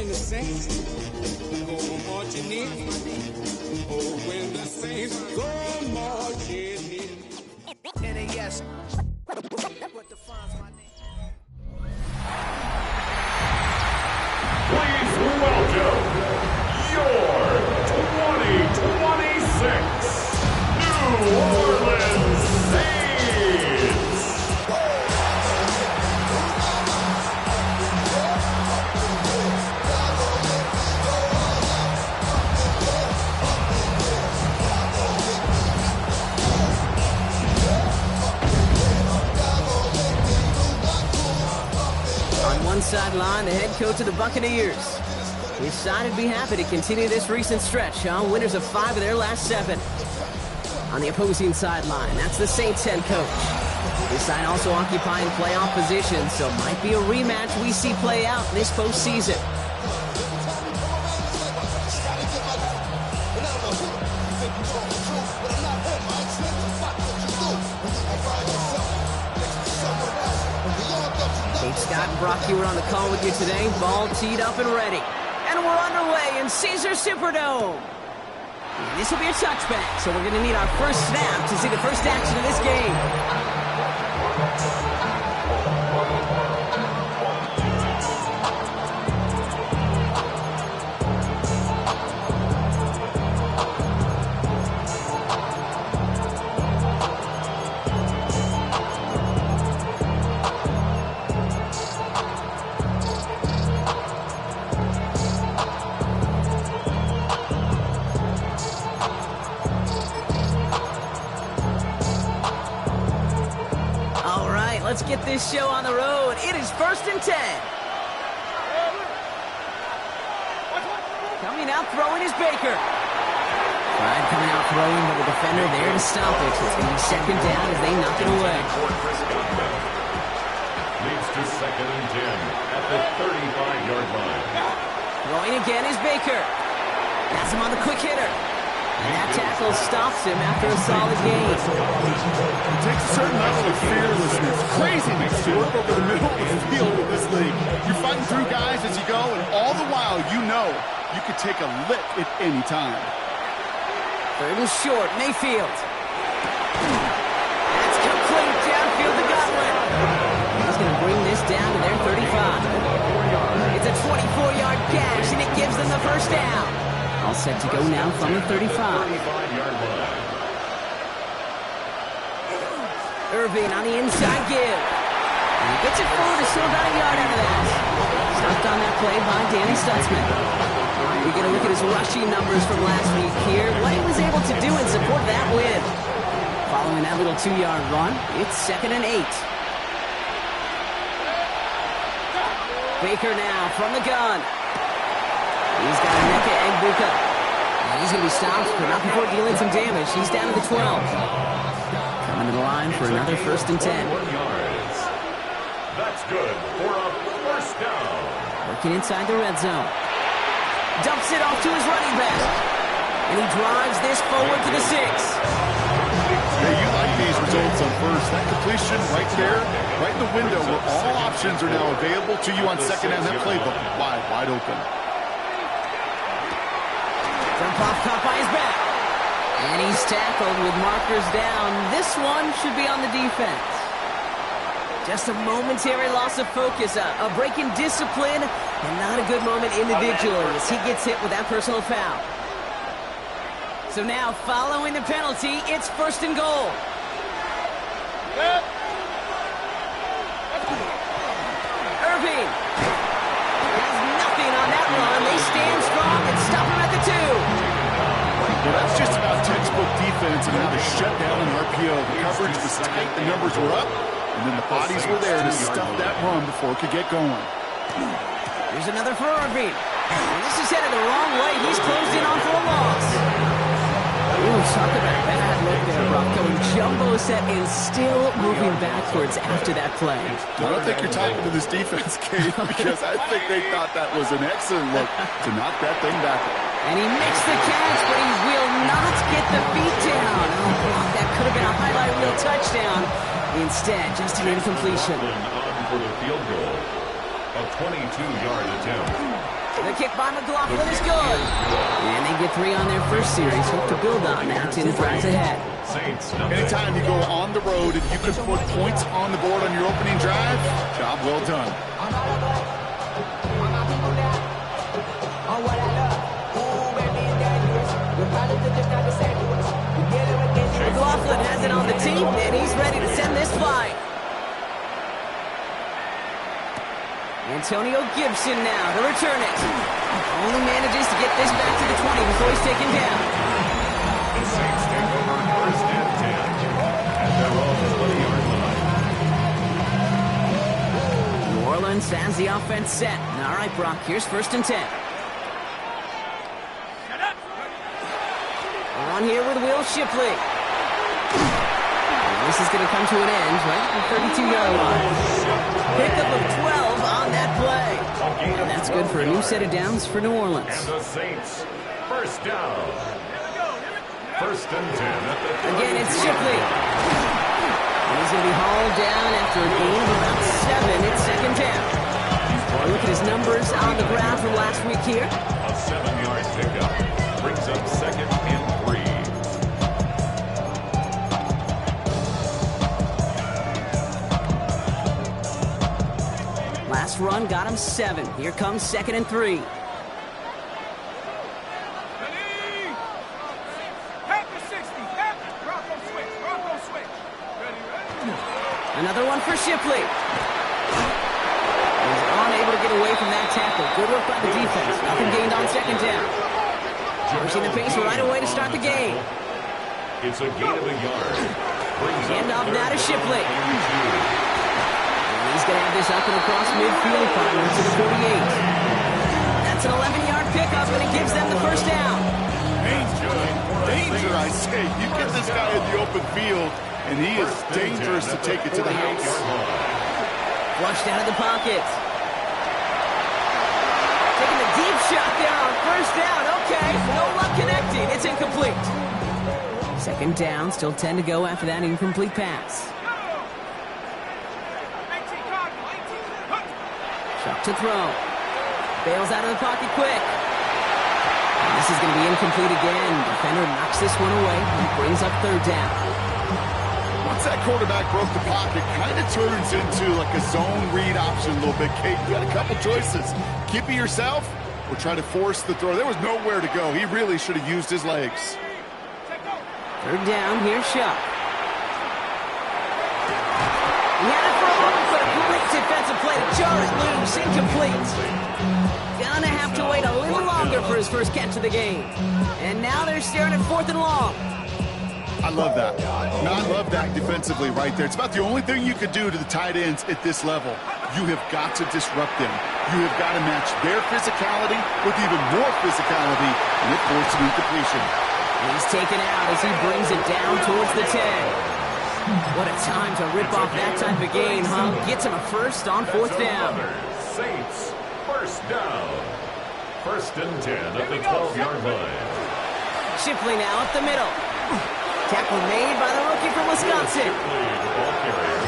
when the saints go marching in. Oh, when the saints go marching in. NAS. What defines my name? Please welcome your 2026 New Orleans Saints. On one sideline, the head coach of the Buccaneers decided to be happy to continue this recent stretch, winners of 5 of their last 7. On the opposing sideline, that's the Saints head coach. This side also occupying playoff position, so might be a rematch we see play out this postseason. Dave Scott and Brock Hewer on the call with you today. Ball teed up and ready. And we're underway in Caesar Superdome. And this will be a touchback, so we're going to need our first snap to see the first action of this game. Let's get this show on the road. It is 1st and 10. Coming out throwing is Baker. Pride coming out throwing, but the defender there to stop it. It's going to be 2nd down as they knock it away. Leads to 2nd and 10 at the 35-yard line. Throwing again is Baker. That's him on the quick hitter. And that tackle stops him after a solid game. It takes a certain level of fearlessness, craziness to work over the middle of the field in this league. You're fighting through guys as you go, and all the while you know you could take a lick at any time. 3rd and short, Mayfield. That's complete downfield to Godwin. He's going to bring this down to their 35. It's a 24-yard gash, and it gives them the first down. All set to go now from the 35. Irving on the inside give. And he gets it forward to still about a yard out of that. Stopped on that play by Danny Stutzman. We get a look at his rushing numbers from last week here. What he was able to do and support that win. Following that little 2-yard run, it's 2nd and 8. Baker now from the gun. He's got Emeka Egbuka. And he's going to be stopped, but not before dealing some damage. He's down to the 12. Coming to the line for another 1st and 10. That's good for a first down. Working inside the red zone. Dumps it off to his running back. And he drives this forward to the 6. Yeah, you like these results on first. That completion right there, right in the window where all options are now available to you on 2nd down. That playbook wide open. Jump off caught by his back. And he's tackled with markers down. This one should be on the defense. Just a momentary loss of focus, a break in discipline, and not a good moment individually as he gets hit with that personal foul. So now, following the penalty, it's 1st and goal. Irving has nothing on that run. They stand strong and stop him at the 2. Well, that's just about textbook defense and how to shut down an RPO. The coverage was tight, the numbers were up, and then the bodies were there to stuff that run before it could get going. Here's another for Irving. And this is headed the wrong way. He's closed in on for a loss. Ooh, talk about a bad look there, Brock. Going jumbo set and still moving backwards after that play. I don't think you're talking to this defense, Kate, because I think they thought that was an excellent look to knock that thing back. And he makes the catch, but he will not get the feet down. Oh, Brock, that could have been a highlight reel touchdown. Instead, just an incompletion. On for the field goal. A 22-yard attempt. The kick by McLaughlin is good. And they get 3 on their first series. Hope to build on that in the drives ahead. Anytime you go on the road and you can put points on the board on your opening drive, job well done. McLaughlin has it on the team, and he's ready to send this flying. Antonio Gibson now to return it. Only manages to get this back to the 20 before he's taken down. The Saints take over first and 10 at their own 20-yard line. New Orleans has the offense set. All right, Brock, here's first and 10. We're on here with Will Shipley. And this is going to come to an end right at the 32-yard line. Pickup of 12 on that play. And that's good for a new set of downs for New Orleans. And the Saints, first down. First and 10 at the 32. Again, it's Shipley. And he's going to be hauled down after a gain of about 7. It's second down. Look at his numbers on the ground from last week here. A 7-yard pickup brings up second and 3. Last run got him 7. Here comes second and 3. Another one for Shipley. He's unable to get away from that tackle. Good work by the defense. Nothing gained on second down. Pushing the pace right away to start the game. It's a gain of a yard. Hand off now to Shipley. And he's going to have this up and across midfield, finally to the 48. That's an 11-yard pickup, and it gives them the first down. Danger, I say. You get this guy in the open field, and he is dangerous to take it to the house. Flushed out of the pocket. Taking a deep shot there on first down. Okay, no luck connecting. It's incomplete. Second down, still 10 to go after that incomplete pass. Shot to throw. Bails out of the pocket quick. And this is going to be incomplete again. Defender knocks this one away and brings up third down. Once that quarterback broke the pocket, kind of turns into like a zone read option a little bit. Kate, you got a couple choices. Keep it yourself or try to force the throw. There was nowhere to go. He really should have used his legs. Third down, here's Shuck. He had it for a moment, but a great defensive play to jar it loose. Incomplete. Gonna have to wait a little longer for his first catch of the game. And now they're staring at 4th and long. I love that. I love that defensively right there. It's about the only thing you could do to the tight ends at this level. You have got to disrupt them. You have got to match their physicality with even more physicality, and it forces an incompletion. He's taken out as he brings it down towards the 10. What a time to rip off that type of gain, huh? Gets him a first on 4th down. Saints, first down. First and 10 at the 12-yard line. Shipley now up the middle. Tackle made by the rookie from Wisconsin. Ball carrier.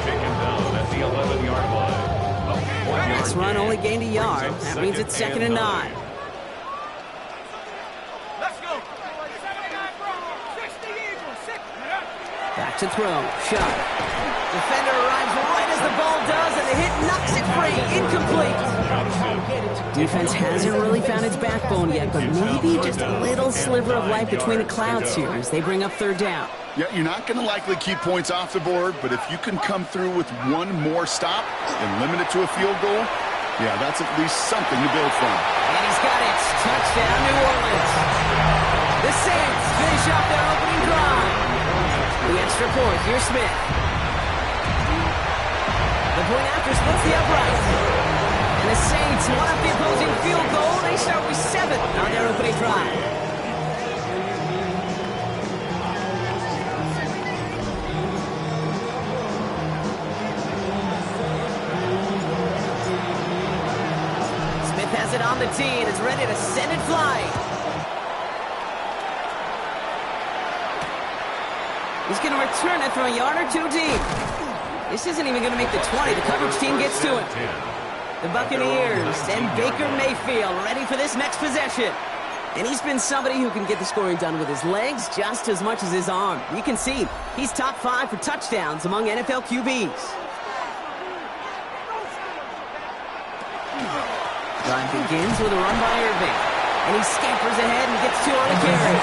Taken down at the 11-yard line. This run only gained a yard. That means it's second and 9. Back to throw. Shot. Defender arrives right as the ball does, and the hit knocks it free. Incomplete. Defense hasn't really found its backbone yet, but maybe just a little sliver of light between the clouds here as they bring up third down. Yeah, you're not going to likely keep points off the board, but if you can come through with one more stop and limit it to a field goal, yeah, that's at least something to build from. And he's got it. Touchdown, New Orleans. The Saints finish off their opening drive. The extra point, here's Smith. The point after splits the upright. And the Saints one up the opposing field goal. They start with 7 on their opening drive. Smith has it on the tee and is ready to send it flying. He's going to return it from a yard or 2 deep. This isn't even going to make the 20. The coverage team gets to it. The Buccaneers and Baker Mayfield ready for this next possession. And he's been somebody who can get the scoring done with his legs just as much as his arm. You can see he's top 5 for touchdowns among NFL QBs. Drive begins with a run by Irving. And he scampers ahead and gets 2 on the carry.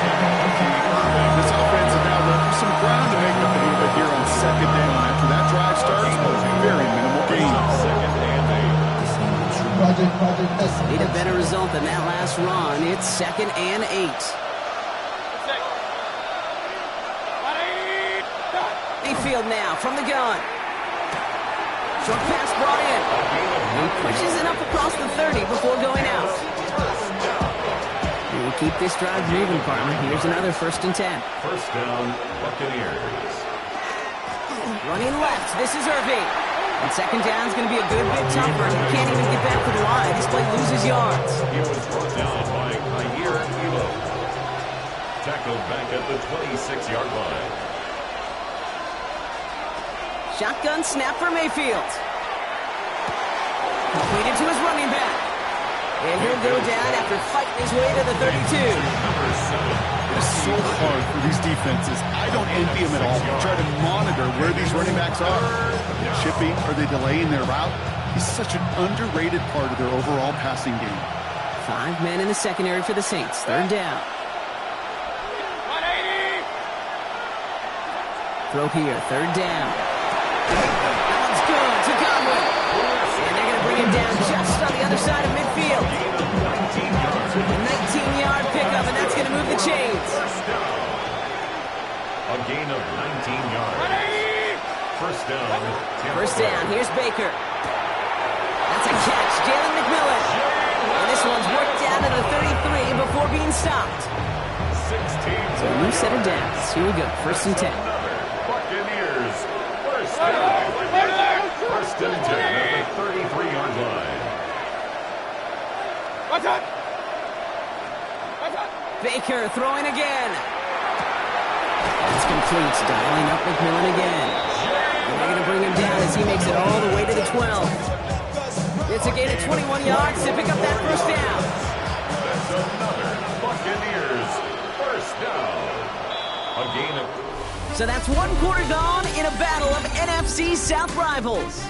This offense is now looking for some ground to make up a little bit here on second down. After that drive starts, very minimal gain. Need a better result than that last run. It's 2nd and 8. Mayfield now from the gun. Short pass brought in. He pushes it up across the 30 before going out. We'll keep this drive moving, partner. Here's another 1st and 10. First down, Buccaneers. Running left. This is Irving. And 2nd down is going to be a good bit tougher. He can't even get back to the line. This play loses yards. He was brought down by Kyer Elo. Tackled back at the 26-yard line. Shotgun snap for Mayfield. Completed to his running back. And he'll go down after fighting his way to the 32. It's so hard for these defenses. I don't envy them at all. Try to monitor where these running backs are. Chipping, are they delaying their route? He's such an underrated part of their overall passing game. 5 men in the secondary for the Saints. 3rd down. Throw here. 3rd down. That one's good to Godwin. And they're going to bring him down just on the other side of midfield. A 19-yard pickup, and that's going to move the chains. A gain of 19 yards. First down. Here's Baker. That's a catch. Jalen McMillan. And this one's worked down to the 33 before being stopped. So a new set of downs. Here we go. 1st and 10. Buccaneers. First down. 1st and 10 at the 33-yard line. Baker throwing again. That's complete. Dialing up McMillan again. And they're going to bring him down as he makes it all the way to the 12. It's a gain of 21 yards to pick up that 1st down. That's another Buccaneers first down. A gain of... So that's 1 quarter gone in a battle of NFC South rivals.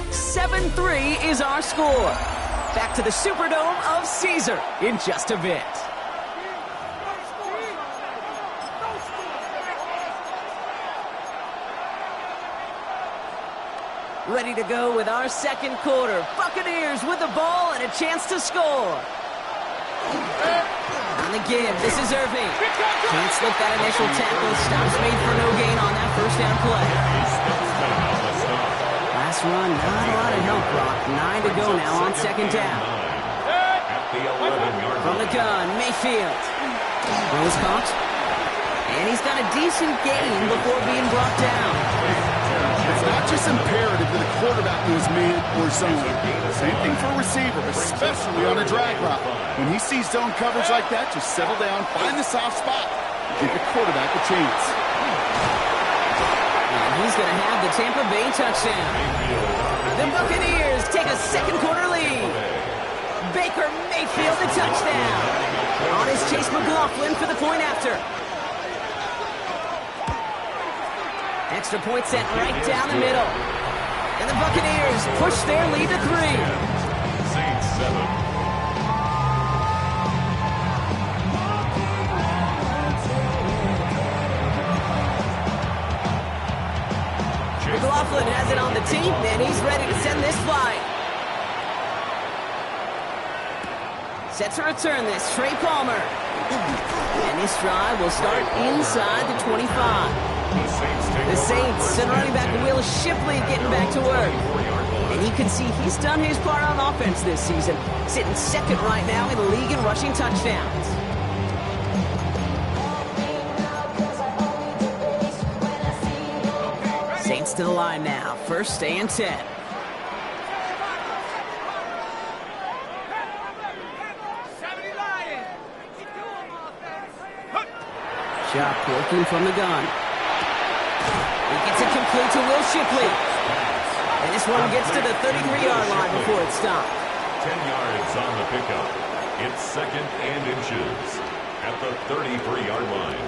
7-3 is our score. Back to the Superdome of Caesar in just a bit. Ready to go with our 2nd quarter. Buccaneers with the ball and a chance to score. On the give, this is Irving. Can't slip that initial tackle. Stops made for no gain on that 1st down play. Last run, not a lot of help, Brock. 9 to go now on 2nd down. From the gun, Mayfield. Throws caught. And he's got a decent gain before being brought down. It's not just imperative that the quarterback knows man or zone. Same thing for a receiver, especially on a drag route. When he sees zone coverage like that, just settle down, find the soft spot, give the quarterback a chance. And he's going to have the Tampa Bay touchdown. The Buccaneers take a 2nd quarter lead. Baker Mayfield the touchdown. On his Chase McLaughlin for the point after. Extra point sent right down the middle. And the Buccaneers push their lead to 3. Saints 7. McLaughlin has it on the team, and he's ready to send this flying. Set to return this, Trey Palmer. And this drive will start inside the 25. The Saints send running back Will Shipley getting back to work. And you can see he's done his part on offense this season, sitting 2nd right now in the league in rushing touchdowns. Saints to the line now, 1st and 10. Chop working from the gun. He gets it complete to Will Shipley. And this one gets to the 33-yard line before it's stopped. 10 yards on the pickup. It's 2nd and inches at the 33-yard line.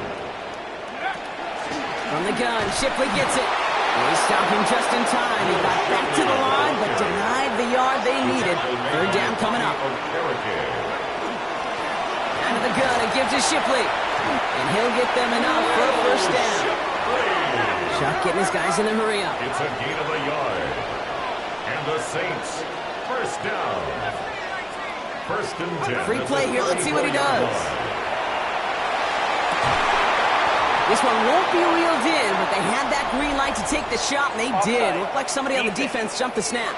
From the gun, Shipley gets it. They stop him just in time. He got back to the line, but denied the yard they needed. 3rd down coming up. Out of the gun, it gives to Shipley. And he'll get them enough for a 1st down. Chuck getting his guys in a hurry up. It's a gain of a yard. And the Saints, 1st down. 1st and 10. Free play here. Let's see what he does. This one won't be reeled in, but they had that green light to take the shot, and they did. Looked like somebody on the defense jumped the snap.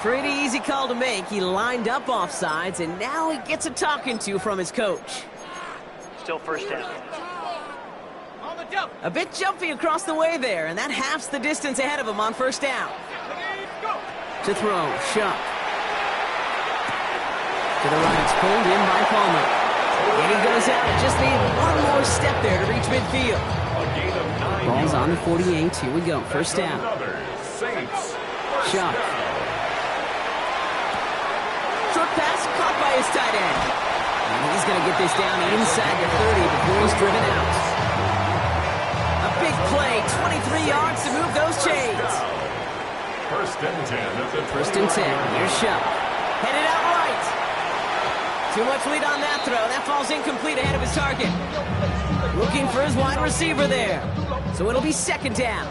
Pretty easy call to make. He lined up offsides, and now he gets a talking to from his coach. Still 1st down. A bit jumpy across the way there, and that halves the distance ahead of him on 1st down. To throw, Shuck. To the right, it's pulled in by Palmer. And he goes out and just need one more step there to reach midfield. Ball's on the 48. Here we go. 1st down. Shuck. Short pass caught by his tight end. And he's going to get this down inside the 30 before he's driven out. A big play, 23 yards to move those chains. 1st and 10. 1st and 10. Here's Shuck. Headed out right. Too much lead on that throw. That falls incomplete ahead of his target. Looking for his wide receiver there. So it'll be 2nd down.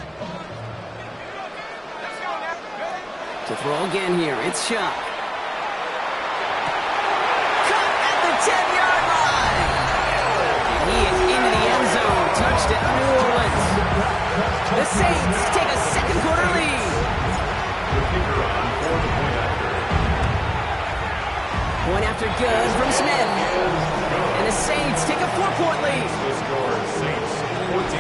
To throw again here, it's Shuck. Cut at the 10-yard line. And he is into the end zone. Touchdown, New Orleans. The Saints take a 2nd quarter lead. Point after good from Smith. And the Saints take a 4-point lead. The score, Saints 14,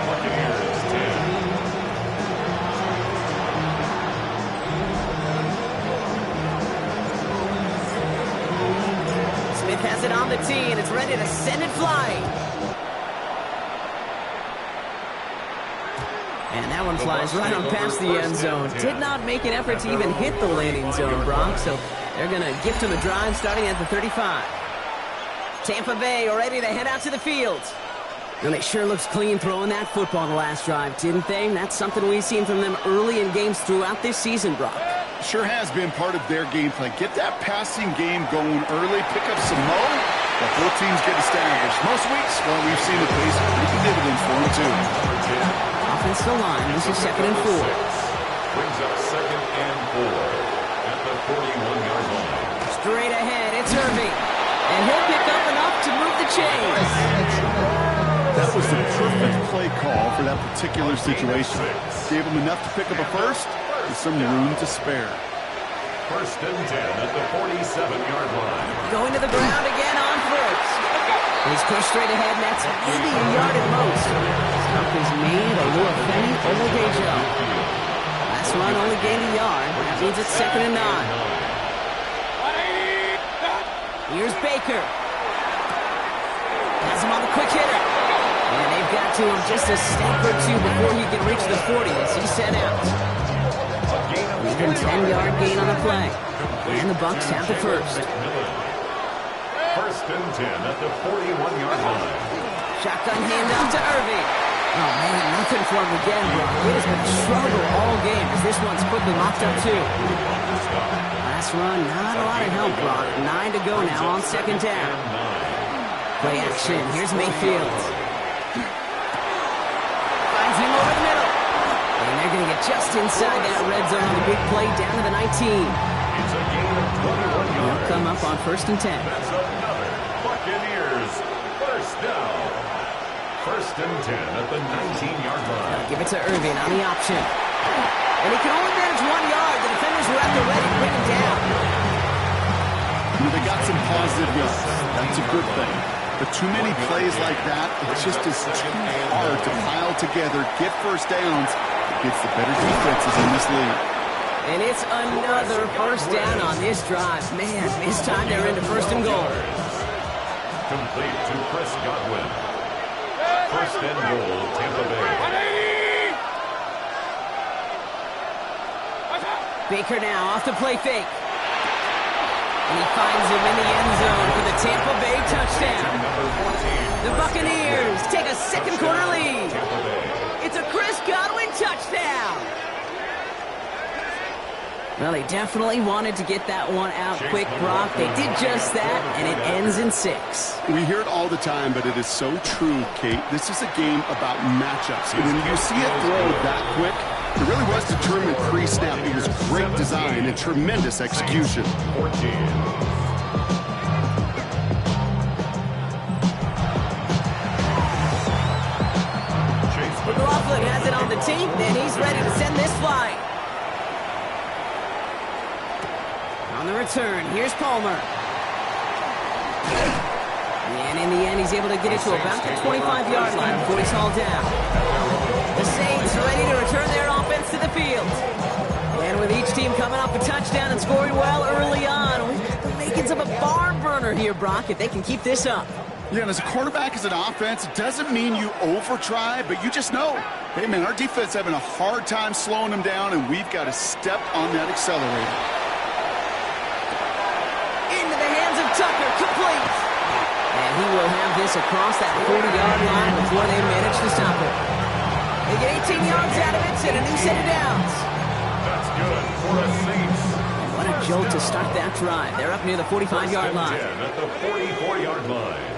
Buccaneers 10. Smith has it on the tee, and it's ready to send it flying. And that one flies right on past the end zone. Did not make an effort to even hit the landing zone, Brock, so they're going to gift him a drive starting at the 35. Tampa Bay ready to head out to the field. And they sure looks clean throwing that football the last drive, didn't they? And that's something we've seen from them early in games throughout this season, Brock. Sure has been part of their game plan. Get that passing game going early, pick up some mo, while both teams get established. Most weeks, well, we've seen it pays big dividends for them, too. Offensive line, this is 2nd and 4. Brings up 2nd and 4 at the 41-yard line. Straight ahead, it's Irving. And he'll pick up enough to move the chains. That was the perfect play call for that particular situation. Gave him enough to pick up a 1st with some room to spare. 1st and 10 at the 47-yard line. Going to the ground again on 1st. He's pushed straight ahead, and that's maybe a yard at most. Stop is made, Oluwafemi Olodejo. Last run only gained a yard. That means it's 2nd and 9. Here's Baker. Has him on the quick hitter. And they've got to him just a step or two before he can reach the 40 as he's sent out. Even 10-yard gain on the play. And the Bucs have the 1st. 1st and 10 at the 41-yard line. Shotgun handoff to Irving. Oh, man, nothing for him again, bro. It has been a struggle all game as this one's quickly mopped up, too. Last run, not a lot of help, Brock. 9 to go now on 2nd down. Play action. Here's Mayfield. Finds him over the middle. And they're going to get just inside that red zone on the big play down to the 19. It's a gain of 21 yards. They'll come up on 1st and 10. That's another Buccaneers 1st down. 1st and 10 at the 19-yard line. Give it to Irving on the option. And he can only manage 1 yard. The defenders were at the ready to bring him down. They got some positive yards. That's a good thing. But too many plays like that, it just is too hard to pile together, get 1st downs against the better defenses in this league. And it's another 1st down on this drive. Man, this time they're into 1st and goal. Complete to Chris Godwin. 1st and goal, Tampa Bay. Baker now off the play fake. And he finds him in the end zone for the Tampa Bay touchdown. The Buccaneers take a second quarter lead. It's a Chris Godwin touchdown. Well, they definitely wanted to get that one out quick, Brock. They did just that, and it ends in 6. We hear it all the time, but it is so true, Kate. This is a game about matchups. And when you see it throw that quick, it really was determined pre-snap. It was great design and tremendous execution. McLaughlin has it on the tee, and he's ready to send this flying. On the return, here's Palmer. And in the end, he's able to get it to about the 25-yard line before he's hauled down. The Saints ready to return their offense to the field. And with each team coming off a touchdown and scoring well early on, we've got the makings of a barn burner here, Brock, if they can keep this up. Yeah, and as a quarterback, as an offense, it doesn't mean you over-try, but you just know, hey, man, our defense having a hard time slowing them down, and we've got to step on that accelerator. Into the hands of Tucker, complete. And he will have this across that 40-yard line before they manage to stop it. They get 18 yards out of it and a new set of downs. That's good for the Saints. What a jolt to start that drive. They're up near the 45-yard line. At the 44-yard line.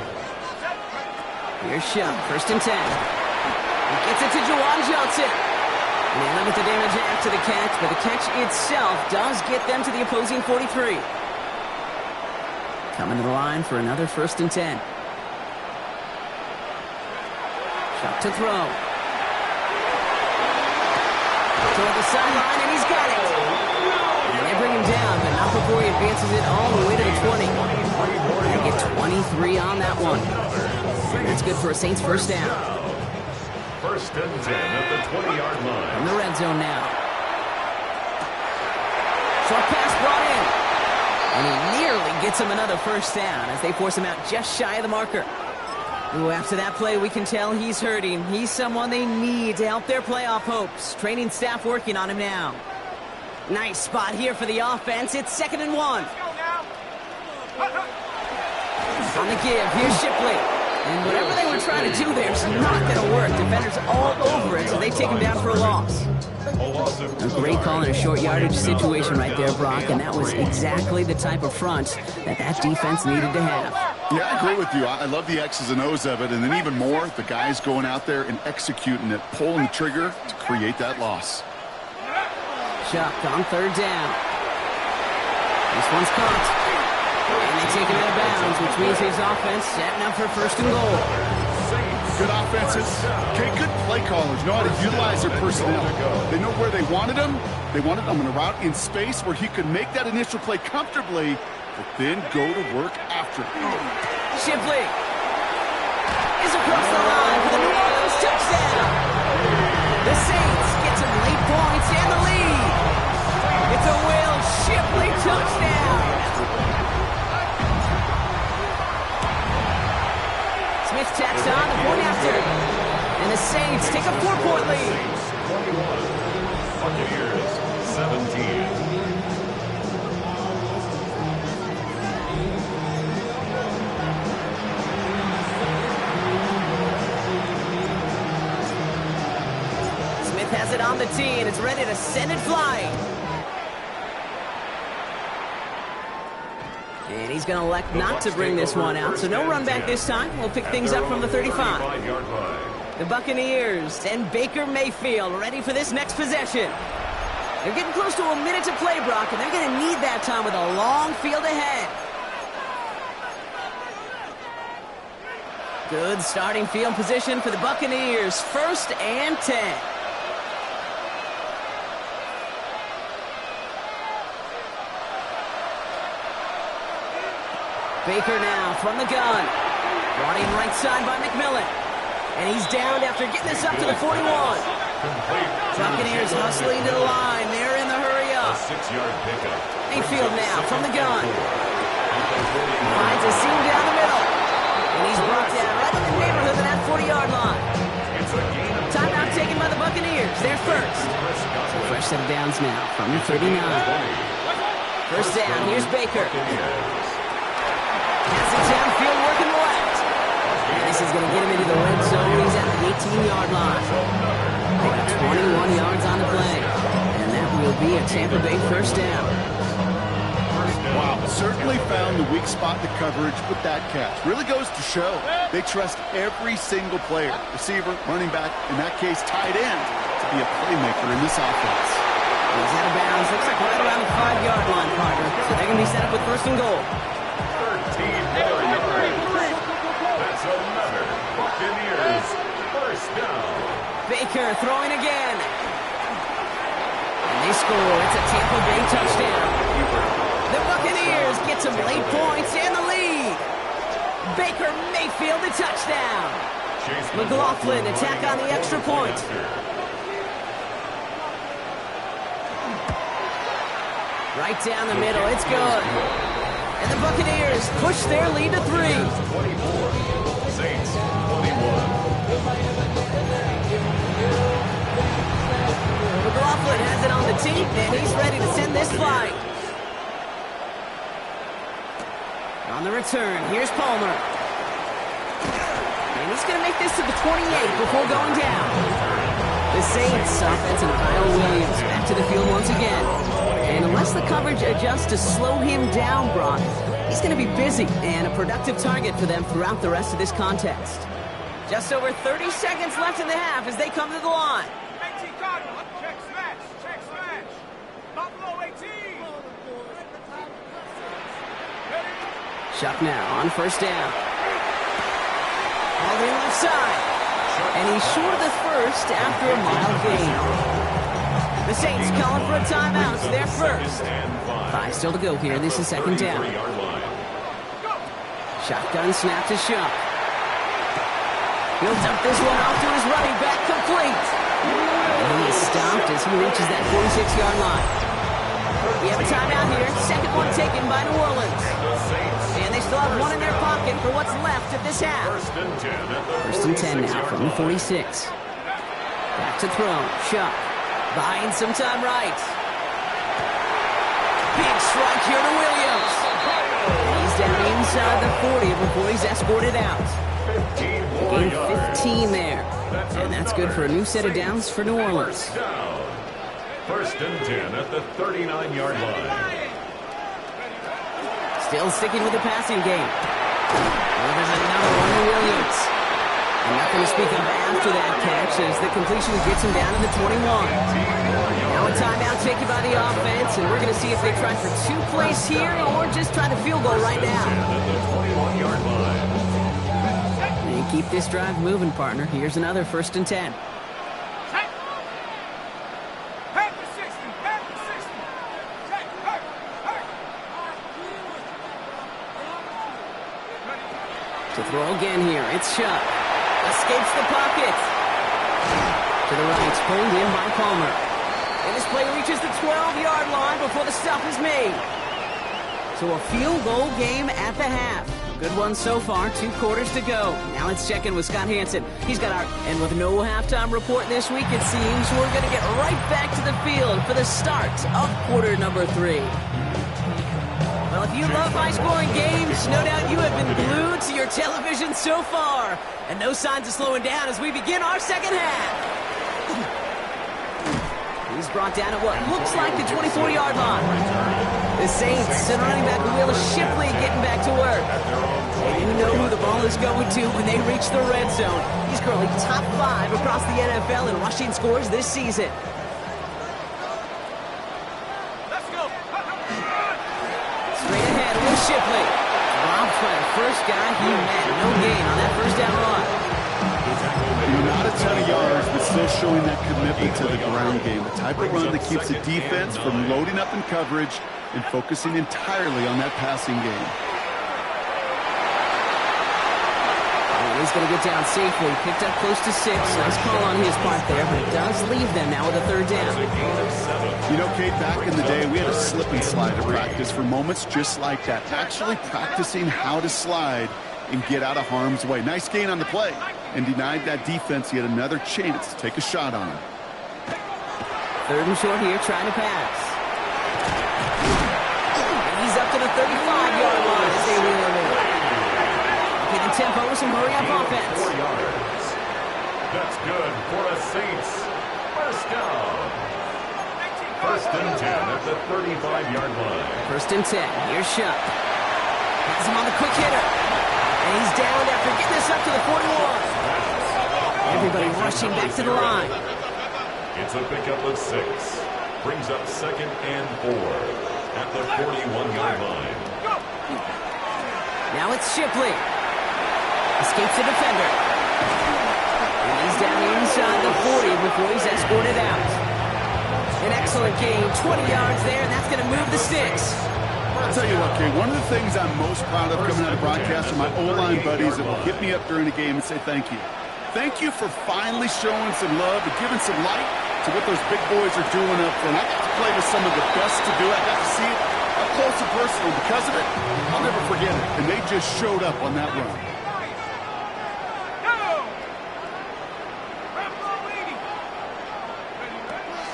Here's Shuck, 1st and 10. He gets it to Juwan Johnson. And they limit the damage after the catch, but the catch itself does get them to the opposing 43. Coming to the line for another 1st and 10. Shuck to throw. Toward the sideline, and he's got it. And they bring him down, but not before he advances it all the way to the 20. They get 23 on that one. That's good for a Saints 1st down. 1st and 10 at the 20-yard line. From the red zone now. Short pass brought in. And he nearly gets him another 1st down as they force him out just shy of the marker. Ooh, after that play, we can tell he's hurting. He's someone they need to help their playoff hopes. Training staff working on him now. Nice spot here for the offense. It's 2nd and 1. On the give, here's Shipley. And whatever they were trying to do there is not going to work. Defenders all over it, so they take him down for a loss. A great call in a short yardage situation right there, Brock, and that was exactly the type of front that defense needed to have. Yeah, I agree with you. I love the X's and O's of it, and then even more, the guys going out there and executing it, pulling the trigger to create that loss. Shuck on 3rd down. This one's caught. And they take him out of bounds, which means his offense setting up for 1st and goal. Good offenses. Okay, good play callers know how to utilize their personnel. They know where they wanted him. They wanted him in a route in space where he could make that initial play comfortably, but then go to work after. Shipley is across the line for the New Orleans touchdown. The Saints get some late points and the lead. It's a Will Shipley touchdown. Smith tacks on the point after. And the Saints take a 4-point lead. 21. Buccaneers 17. Smith has it on the tee and is ready to send it flying. And he's going to elect not to bring this one out, so no run back this time. We'll pick things up from the 35. The Buccaneers and Baker Mayfield ready for this next possession. They're getting close to a minute to play, Brock, and they're going to need that time with a long field ahead. Good starting field position for the Buccaneers. 1st and 10. Baker now from the gun. Brought in right side by McMillan. And he's downed after getting this up to the 41. Buccaneers hustling to the line. They're in the hurry up. 6-yard pickup. Mayfield now from the gun. Finds a seam down the middle. And he's brought down right in the neighborhood of that 40-yard line. Timeout taken by the Buccaneers. Buccaneers, they're first. So fresh set of downs now from the 39. First down, here's Baker. Has it downfield, working left. And this is going to get him into the red zone. He's at the 18-yard line. They got 21 yards on the play. And that will be a Tampa Bay first down. Wow, certainly found the weak spot in the coverage with that catch. Really goes to show they trust every single player, receiver, running back, in that case, tight end, to be a playmaker in this offense. He's out of bounds. Looks like right around the 5-yard line, partner. So they're going to be set up with first and goal. 13 more yards. That's another Buccaneers first down. Baker throwing again. And they score. It's a Tampa Bay touchdown. The Buccaneers get some late points and the lead. Baker Mayfield, the touchdown. McLaughlin attack on the extra point. Right down the middle, it's good. And the Buccaneers push their lead to 3. 24, Saints 21. McLaughlin has it on the tee, and he's ready to send this flight. On the return, here's Palmer. And he's going to make this to the 28 before going down. The Saints offense and Kyle Williams back to the field once again. And unless the coverage adjusts to slow him down, Brock, he's going to be busy and a productive target for them throughout the rest of this contest. Just over 30 seconds left in the half as they come to the line. Check smash, check smash. Buffalo 18. Shuck now on first down. All the left side. And he's short of the first after a mile gain. The Saints calling for a timeout. They're first. 5 still to go here. This is second down. Shotgun snap to Shuck. He'll dump this one off to his running back, complete. And he is stopped as he reaches that 46-yard line. We have a timeout here. Second one taken by New Orleans. And they still have one in their pocket for what's left of this half. First and 10 now from the 46. Back to throw. Shuck. Buying some time right. Big strike here to Williams. He's down inside the 40 before he's escorted out. Gain 15 there. And that's good for a new set of downs for New Orleans. First and 10 at the 39-yard line. Still sticking with the passing game. Well, there's another one to Williams. And nothing to speak of after that catch as the completion gets him down to the 21. Now a timeout taken by the offense, and we're going to see if they try for 2 plays here or just try the field goal right now. And keep this drive moving, partner. Here's another first and 10. To throw again here, it's Shuck. Escapes the pocket. To the right, pulled in by Palmer. And this play reaches the 12-yard line before the stop is made. So a field goal game at the half. Good one so far, 2 quarters to go. Now let's check in with Scott Hanson. He's got our, and with no halftime report this week, it seems we're going to get right back to the field for the start of quarter number 3. Well, if you love high-scoring games, no doubt you have been glued to your television so far. And no signs of slowing down as we begin our second half. He's brought down at what looks like the 24-yard line. The Saints and running back Will Shipley getting back to work. And you know who the ball is going to when they reach the red zone. He's currently top 5 across the NFL in rushing scores this season. Shipley dropped by the first guy he met. No gain on that first down run. Not a ton of yards, but still showing that commitment to the ground game. The type of run that keeps the defense from loading up in coverage and focusing entirely on that passing game. And he's going to get down safely. Picked up close to 6. Nice call on his part there, but it does leave them now with a third down. You know, Kate, back in the day, we had a slip and slide at practice for moments just like that. Actually practicing how to slide and get out of harm's way. Nice gain on the play and denied that defense yet another chance to take a shot on him. 3rd and short here, trying to pass. And he's up to the 35-yard line as they reel him in. Okay, the tempo with some hurry-up offense. 4 yards. That's good for a Saints first down. 1st and 10 at the 35-yard line. 1st and 10. Here's Shuck. Has him on the quick hitter. And he's down after getting this up to the 41. Everybody rushing back to the line. It's a pickup of 6. Brings up 2nd and 4 at the 41-yard line. Now it's Shipley. Escapes the defender. And he's down inside the 40 before he's escorted out. An excellent gain. 20 yards there, and that's going to move the sticks. I'll tell you what, Kay, one of the things I'm most proud of coming out of broadcast are my O-line buddies that will hit me up during the game and say thank you. Thank you for finally showing some love and giving some light to what those big boys are doing up front. I got to play with some of the best to do it. I got to see it up close and personal. Because of it, I'll never forget it. And they just showed up on that run.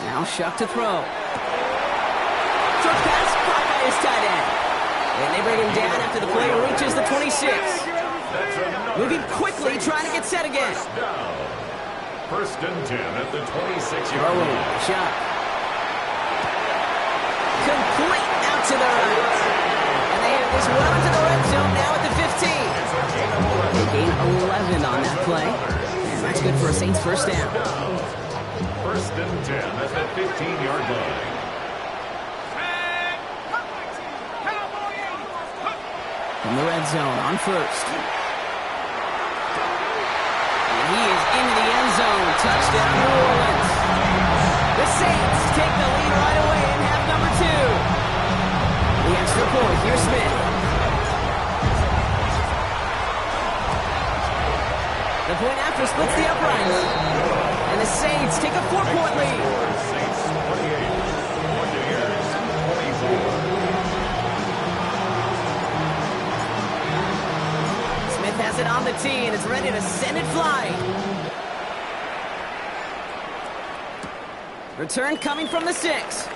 Now Shuck to throw. Short pass caught by his tight end. And they bring him down after the play reaches the 26. Moving quickly, trying to get set again. 1st and 10 at the 26-yard line. Shuck. Complete out to the right. And they have this well into the red zone now at the 15. They gain 11 on that play. And that's good for a Saints first down. 1st and 10 at the 15-yard line. From the red zone on 1st. And he is into the end zone. Touchdown, New Orleans. The Saints take the lead right away in half number 2. The extra point, here's Smith. The point after splits the uprights. And the Saints take a 4-point lead. Saints 28, Buccaneers 24. Smith has it on the tee and is ready to send it flying. Return coming from the 6.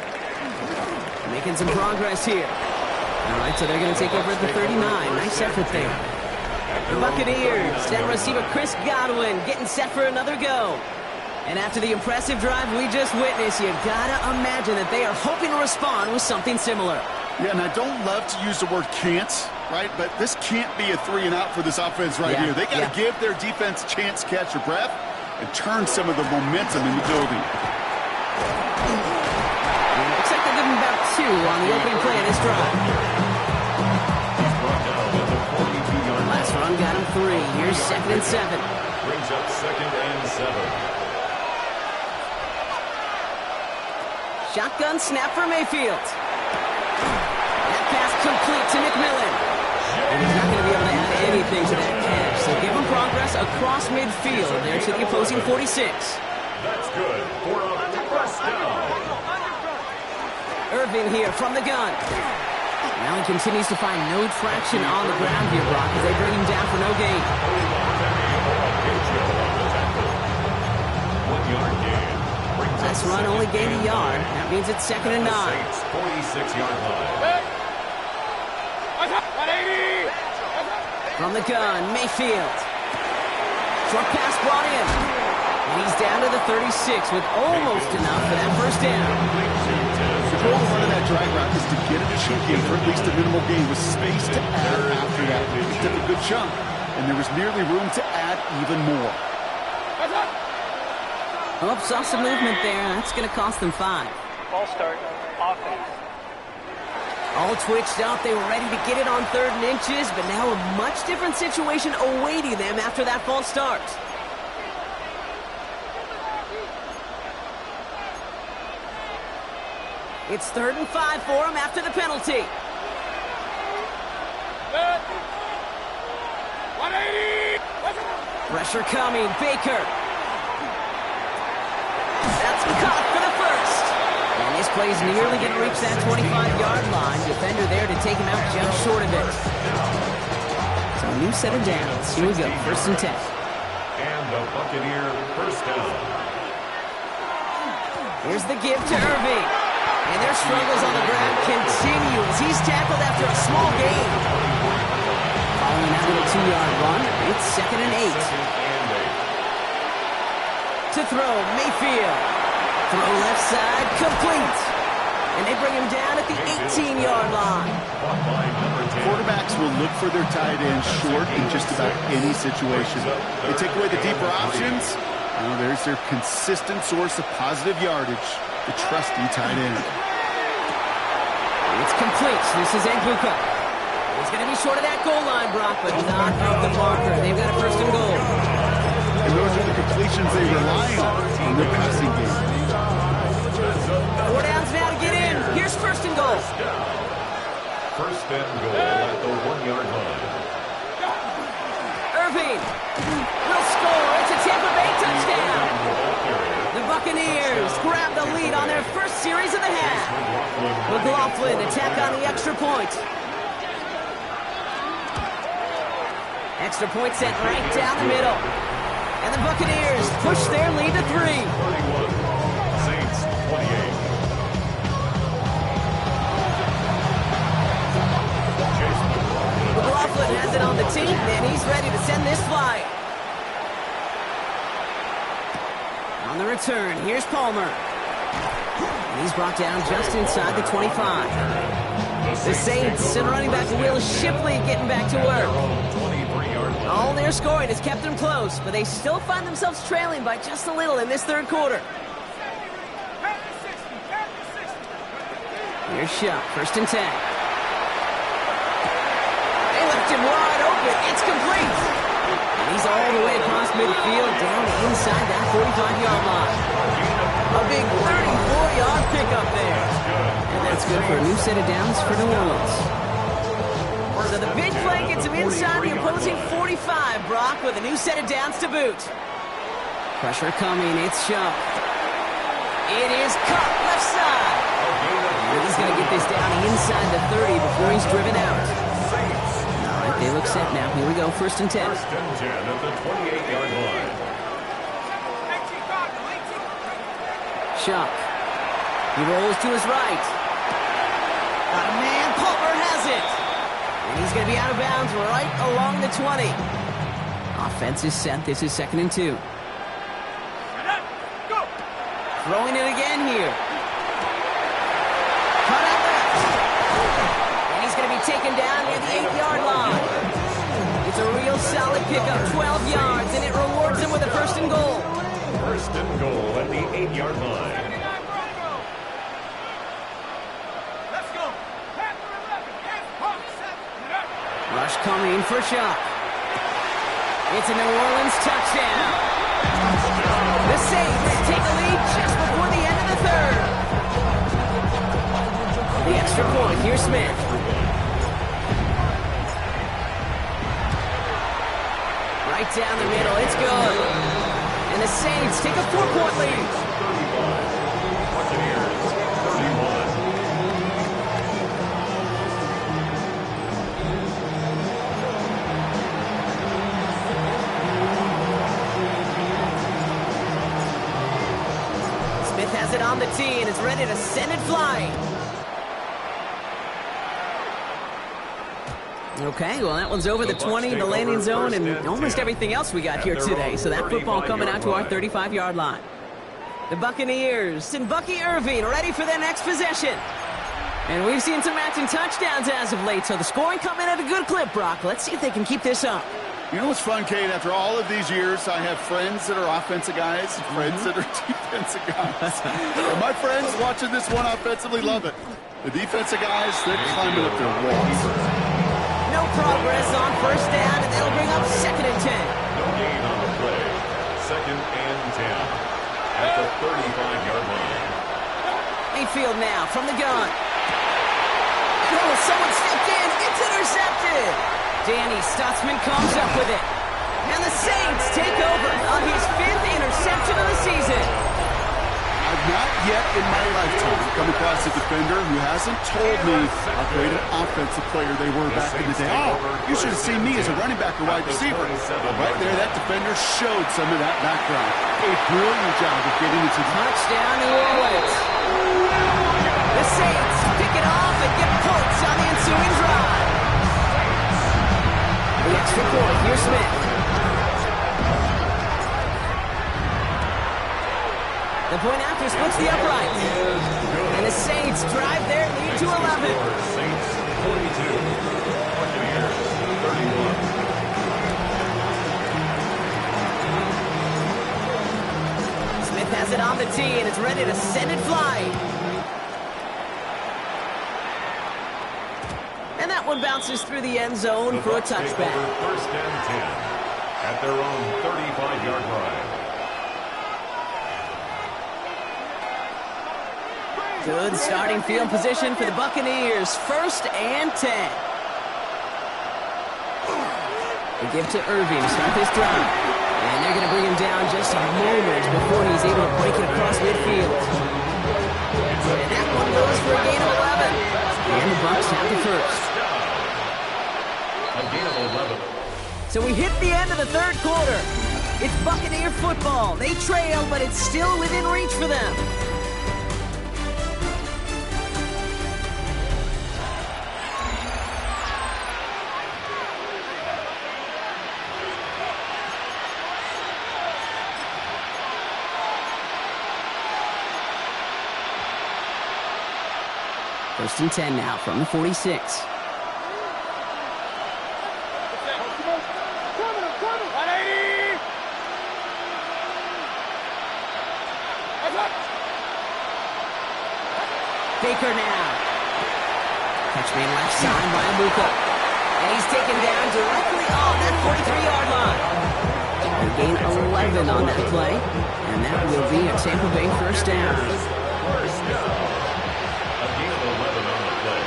Making some progress here. All right, so they're going to take over at the 39. Nice effort there. The Buccaneers send receiver Chris Godwin getting set for another go. And after the impressive drive we just witnessed, you gotta imagine that they are hoping to respond with something similar. Yeah, and I don't love to use the word can't, right? But this can't be a 3 and out for this offense right here. They got to give their defense a chance to catch their breath and turn some of the momentum in the building. Looks like they're giving about 2 on the opening play of this drive. Last run got him 3. Here's 2nd and 7. Brings up 2nd and 7. Shotgun snap for Mayfield. That pass complete to McMillan. And he's not going to be able to add anything to that catch. So give him progress across midfield there to the opposing 46. That's good for a first down. Irvin here from the gun. Now he continues to find no traction on the ground here, Brock, as they bring him down for no gain. 1 yard gain. Last run only gained a yard. That means it's 2nd and 9. 46-yard line. From the gun, Mayfield. Short pass brought in. And he's down to the 36 with almost enough for that first down. The goal of running that drag route is to get additional gain for at least a minimal gain with space to add after that. He took a good chunk, and there was nearly room to add even more. Oh, saw some movement there. That's going to cost them 5. Ball start. Offense. All twitched up. They were ready to get it on 3rd and inches, but now a much different situation awaiting them after that false start. It's 3rd and 5 for them after the penalty. 180! Pressure coming. Baker. That's caught for the first. And this play's nearly going to reach that 25-yard line. Defender there to take him out just short of it. So a new set of downs. Here we go. 1st and 10. And the Buccaneer first down. Here's the give to Irving. And their struggles on the ground continue as he's tackled after a small gain. Following that little 2-yard run, it's 2nd and 8. To throw, Mayfield. Throw left side, complete. And they bring him down at the 18-yard line. Quarterbacks will look for their tight end short in just about any situation. They take away the deeper options. Well, there's their consistent source of positive yardage, the trusty tight end. It's complete. This is Egbuka. He's going to be short of that goal line, Brock, but not of the marker. They've got a 1st and goal. And those are the completions they rely on in their passing game. 4 downs now to get in. Here's 1st and goal. 1st and goal at the 1-yard line. Irving will score. It's a Tampa Bay touchdown. The Buccaneers grab the lead on their first series of the half. McLaughlin attack on the extra point. Extra point sent right down the middle. And the Buccaneers push their lead to 3. 31. Saints 28. McLaughlin has it on the team, and he's ready to send this flight. On the return, here's Palmer. And he's brought down just inside the 25. The Saints and running back Will Shipley getting back to work. All their scoring has kept them close, but they still find themselves trailing by just a little in this 3rd quarter. Here's Shuck, 1st and 10. They left him wide open. It's complete. And he's all the way across midfield, down inside that 45-yard line. A big 34-yard pickup there. And that's good for a new set of downs for New Orleans. So the big play gets him inside the opposing 45, Brock, with a new set of downs to boot. Pressure coming, it's Shuck. It is cut left side. And he's going to get this down inside the 30 before he's driven out. All right, they look set now. Here we go, 1st and 10. 1st and 10 at the 28-yard line. Shuck. He rolls to his right. Got a man, Palmer has it. And he's going to be out of bounds right along the 20. Offense is set. This is 2nd and 2. Throwing it again here. Cut out left. And he's going to be taken down near the 8-yard line. It's a real solid pickup, 12 yards, and it rewards him with a 1st and goal. 1st and goal at the 8-yard line. Rush coming for Shuck. It's a New Orleans touchdown. The Saints take a lead just before the end of the 3rd. The extra point, here's Smith. Right down the middle, it's good. And the Saints take a 4-point lead. 35. Buccaneers 31. Has it on the tee and is ready to send it flying. Okay, well, that one's over the 20, the landing zone, and almost everything else we got here today. So that football coming out to our 35-yard line. The Buccaneers and Bucky Irving ready for their next possession. And we've seen some matching touchdowns as of late, so the scoring coming at a good clip, Brock. Let's see if they can keep this up. You know what's fun, Kate? After all of these years, I have friends that are offensive guys, friends that are defensive guys. And my friends watching this one offensively love it. The defensive guys, they're climbing up their walls. No progress on 1st down, and that'll bring up 2nd and 10. No gain on the play. 2nd and 10 at the 35-yard line. Mayfield now from the gun. Oh, someone stepped in. It's intercepted. Danny Stutzman comes up with it. And the Saints take over on his 5th interception of the season. I've Not yet in my lifetime. Come across a defender who hasn't told me how great an offensive player they were back in the day. Oh, you should have seen me as a running back or wide receiver. Well, right there, that defender showed some of that background. A brilliant job of getting into the Touchdown, New Orleans. The Saints pick it off and get points on the ensuing drive. The extra point, here's Smith. The point after splits the uprights. And the Saints drive their lead to 11. Saints 42. Buccaneers 31. Smith has it on the tee and it's ready to send it flying. And that one bounces through the end zone for a touchback. First and 10 at their own 35-yard line. Good starting field position for the Buccaneers. First and 10. They give to Irving to start this drive. And they're going to bring him down just a moment before he's able to break it across midfield. And that one goes for a gain of 11. And the Bucs have the first. A gain of 11. So we hit the end of the third quarter. It's Buccaneer football. They trail, but it's still within reach for them. First and 10 now from the 46. Baker now. Catch made left side by Amuka. And he's taken down directly on that 43-yard line. They gain 11 on that play. And that will be a Tampa Bay first down. First down. A gain of 11 on the play.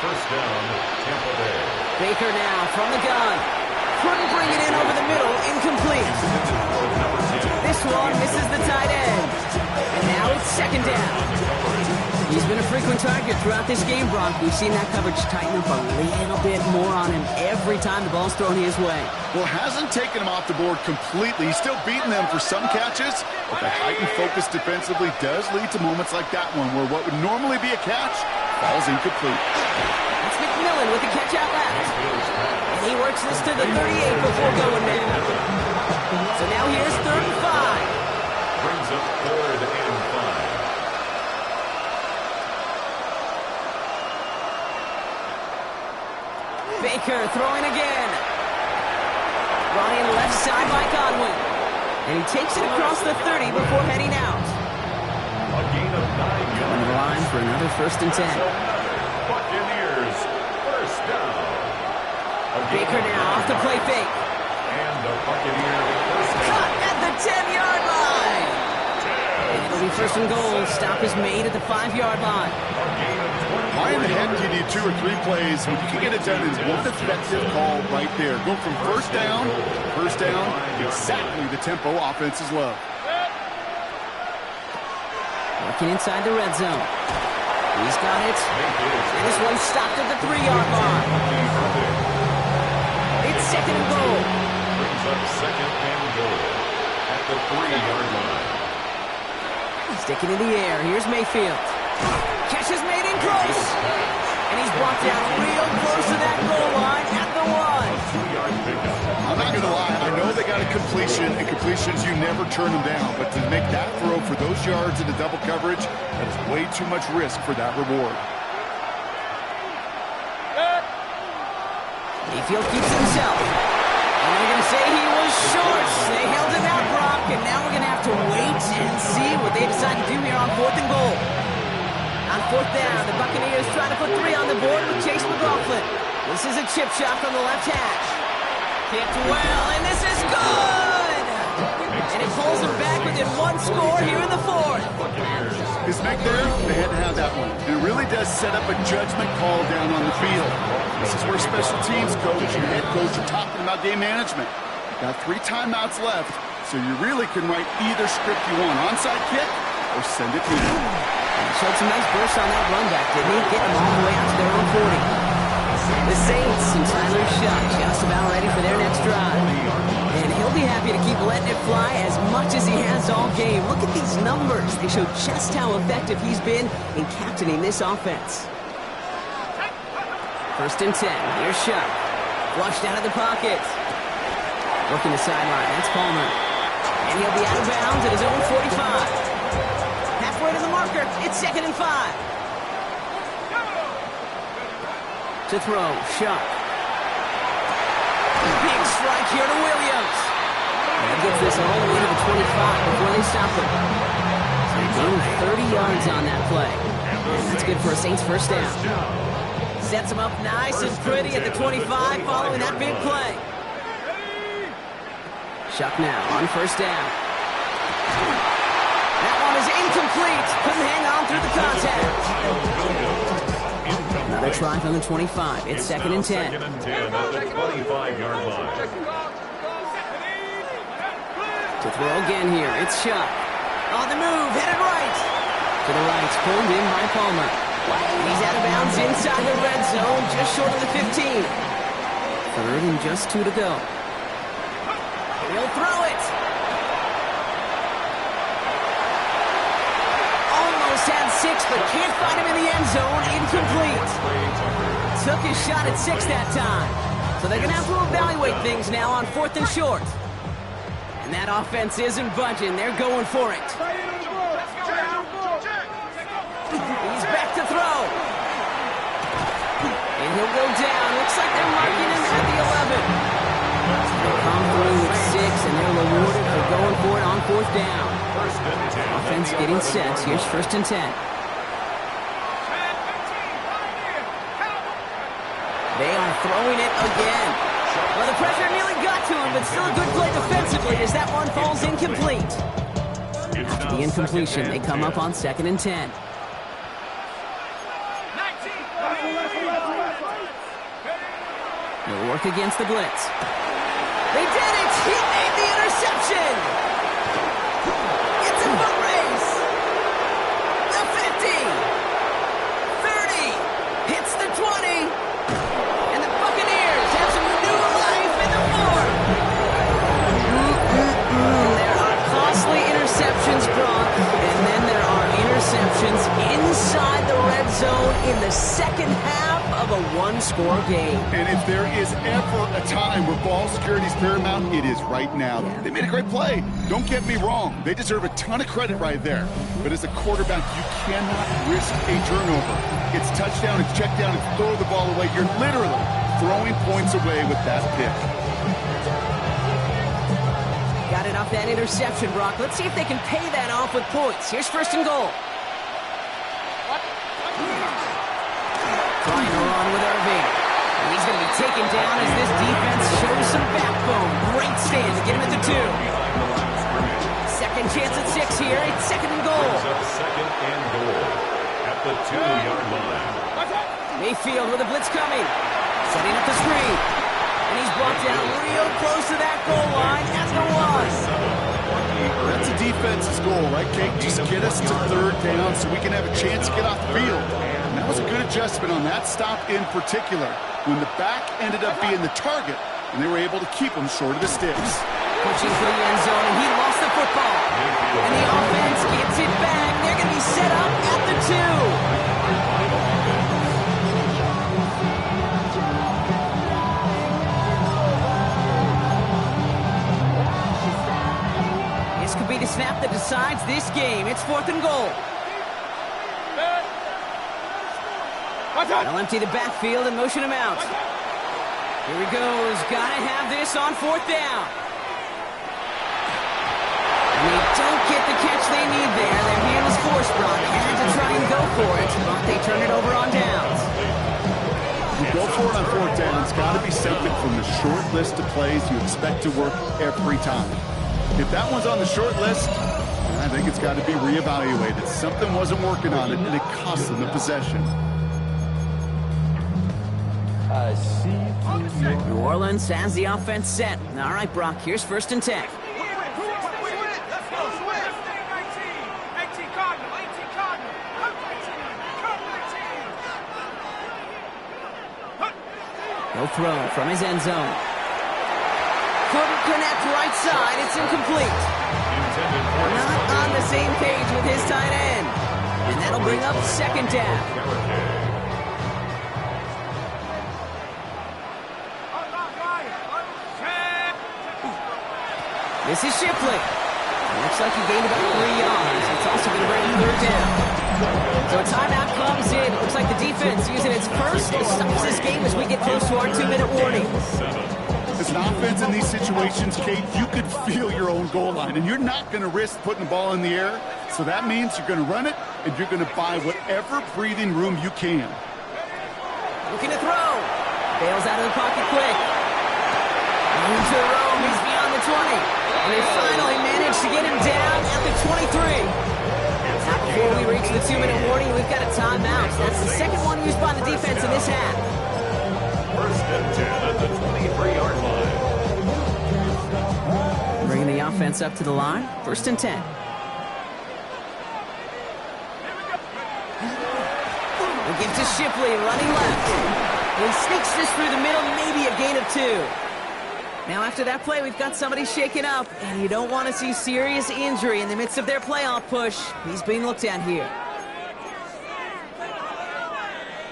First down, Tampa Bay. Baker now from the gun. Couldn't bring it in over the middle. Incomplete. This one misses the tight end. And now it's second down. He's been a frequent target throughout this game, Brock. We've seen that coverage tighten up a little bit more on him every time the ball's thrown his way. Well, hasn't taken him off the board completely. He's still beating them for some catches, but the heightened focus defensively does lead to moments like that one where what would normally be a catch falls incomplete. It's McMillan with the catch out left. And he works this to the 38 before going man. So now here's 3rd and 5. Brings up 3rd and 5. Baker throwing again. Ryan left side by Godwin. And he takes it across the 30 before heading out. A gain of 9 On the line for another first and 10. Buccaneers first down. Baker now off the play fake. And the Buccaneer first down. Cut at the 10-yard line. And it'll be first and goal. Stop is made at the 5-yard line. A gain of 20. Why in the heck do you need 2 or 3 plays when you can get it done in one effective call right there? Go from first down, exactly the tempo offenses love. Working inside the red zone. He's got it. And this one stopped at the 3-yard line. It's second and goal. Brings up second and goal at the 3-yard line. Sticking in the air. Here's Mayfield. Catch is made in close. And he's brought down real close to that goal line at the 1. I'm not going to lie. I know they got a completion, and completions, you never turn them down. But to make that throw for those yards in the double coverage, that is way too much risk for that reward. Mayfield keeps it himself. And they're going to say he was short. They held him out, Brock, and now we're going to have to wait and see what they decide to do here on 4th and goal. On 4th down, the Buccaneers trying to put 3 on the board with Chase McLaughlin. This is a chip shot from the left hash. Kicked well, and this is good! And it pulls them back within 1 score here in the 4th. His make there, they had to have that one. And it really does set up a judgment call down on the field. This is where special teams coach and head coach are talking about game management. Got 3 timeouts left, so you really can write either script you want. Onside kick, or send it here. Showed some nice bursts on that run back, didn't he? Getting them all the way out to their own 40. The Saints and Tyler Shough just about ready for their next drive. And he'll be happy to keep letting it fly as much as he has all game. Look at these numbers. They show just how effective he's been in captaining this offense. 1st and 10. Here's Shough. Flushed out of the pocket. Working the sideline. That's Palmer. And he'll be out of bounds at his own 45. Halfway to the marker. It's 2nd and 5. To throw, Shough. Big strike here to Williams. That gets this all the way to the 25 before they stop him. So they gained 30 yards on that play. And that's good for a Saints first down. Sets him up nice and pretty at the 25 following that big play. Shough now on 1st down. That one is incomplete. Couldn't hang on through the contact. Another try from the 25. It's 2nd and 10. 2nd and 10 at the 25-yard line. To throw again here, it's Shough. On the move, headed right. To the right, pulled in by Palmer. He's out of bounds inside the red zone, just short of the 15. 3rd and just 2 to go. He'll throw it. Almost had 6, but can't find him in the end zone. Incomplete. Took his shot at 6 that time. So they're going to have to evaluate things now on 4th and short. And that offense isn't budging. They're going for it. He's back to throw. And he'll go down. Looks like they're marking him at the 11. They come through with 6, and they're rewarded for going for it on 4th down. Offense getting set. Here's 1st and 10. They are throwing it again. Well, the pressure nearly got to him, but still a good play defensively as that one falls incomplete. After the incompletion, they come up on 2nd and 10. They'll work against the blitz. They did it! He made the interception! It's a foot race! The 50! 30! Hits the 20! And the Buccaneers have some new life in the 4. There are costly interceptions, Brock, and then there are interceptions inside the red zone in the second half of a one-score game. And if there is ever a time where ball security is paramount, it is right now. Yeah. They made a great play. Don't get me wrong. They deserve a ton of credit right there. But as a quarterback, you cannot risk a turnover. It's touchdown, it's check down, it's throw the ball away. You're literally throwing points away with that pick. Got it off that interception, Brock. Let's see if they can pay that off with points. Here's 1st and goal. Trying to run with Irving. And he's going to be taken down as this defense shows some backbone. Great stand to get him at the 2. Second chance at 6 here. It's 2nd and goal. 2nd and goal at the 2-yard line. Mayfield with a blitz coming. Setting up the screen. And he's brought down real close to that goal line at the 1. That's a defense's goal, right, Kate? Just get us to 3rd down so we can have a chance to get off the field. And that was a good adjustment on that stop in particular, when the back ended up being the target, and they were able to keep him short of the sticks. Pushing for the end zone, and he lost the football. And the offense gets it back. They're going to be set up at the 2. This could be the snap that decides this game. It's 4th and goal. They'll empty the backfield and motion him out. Here he goes. Gotta have this on 4th down. And they don't get the catch they need there. Their hand was forced, Brock. Had to try and go for it, but they turn it over on downs. You go for it on 4th down. It's got to be something from the short list of plays you expect to work every time. If that one's on the short list, I think it's got to be reevaluated. Something wasn't working on it, and it cost them the possession. New Orleans has the offense set. All right, Brock, here's 1st and 10. He'll throw from his end zone. Couldn't connect right side. It's incomplete. Not on the same page with his tight end. And that'll bring up second down. This is Shipley. Looks like he gained about 3 yards. It's also going to bring him third down. So a timeout comes in. Looks like the defense using its first to stop this game as we get close to our 2-minute warning. As an offense in these situations, Kate, you could feel your own goal line, and you're not going to risk putting the ball in the air. So that means you're going to run it, and you're going to buy whatever breathing room you can. Looking to throw. Bails out of the pocket quick. Moves to Rome. He's beyond the 20. And they finally managed to get him down at the 23. Now before we reach the 2-minute warning, we've got a timeout. That's the second one used by the defense in this half. First and 10 at the 23-yard line. Bringing the offense up to the line. First and 10. We'll give to Shipley, running left. He sneaks this through the middle, maybe a gain of 2. Now after that play, we've got somebody shaken up, and you don't want to see serious injury in the midst of their playoff push. He's being looked at here.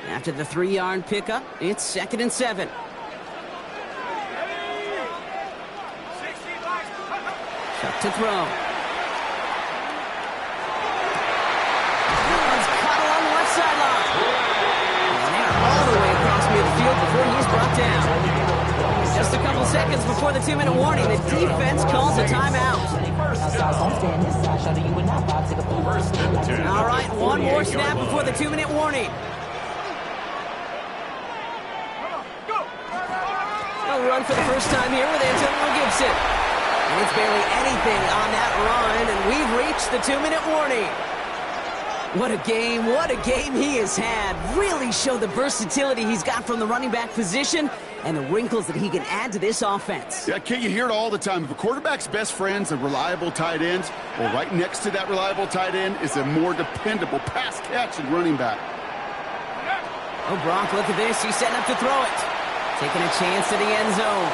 After the 3-yard pickup, it's second and 7. Chuck to throw. One's caught along the left sideline. And they're all the way across midfield before he's brought down. Just a couple seconds before the 2-minute warning, the defense calls a timeout. All right, one more snap before the 2-minute warning. A run for the first time here with Antonio Gibson. And it's barely anything on that run, and we've reached the 2-minute warning. What a game he has had. Really showed the versatility he's got from the running back position and the wrinkles that he can add to this offense. Yeah, Kate, you hear it all the time. If a quarterback's best friend's a reliable tight end, well, right next to that reliable tight end is a more dependable pass-catching running back. Oh, Brock, look at this. He's setting up to throw it. Taking a chance to the end zone.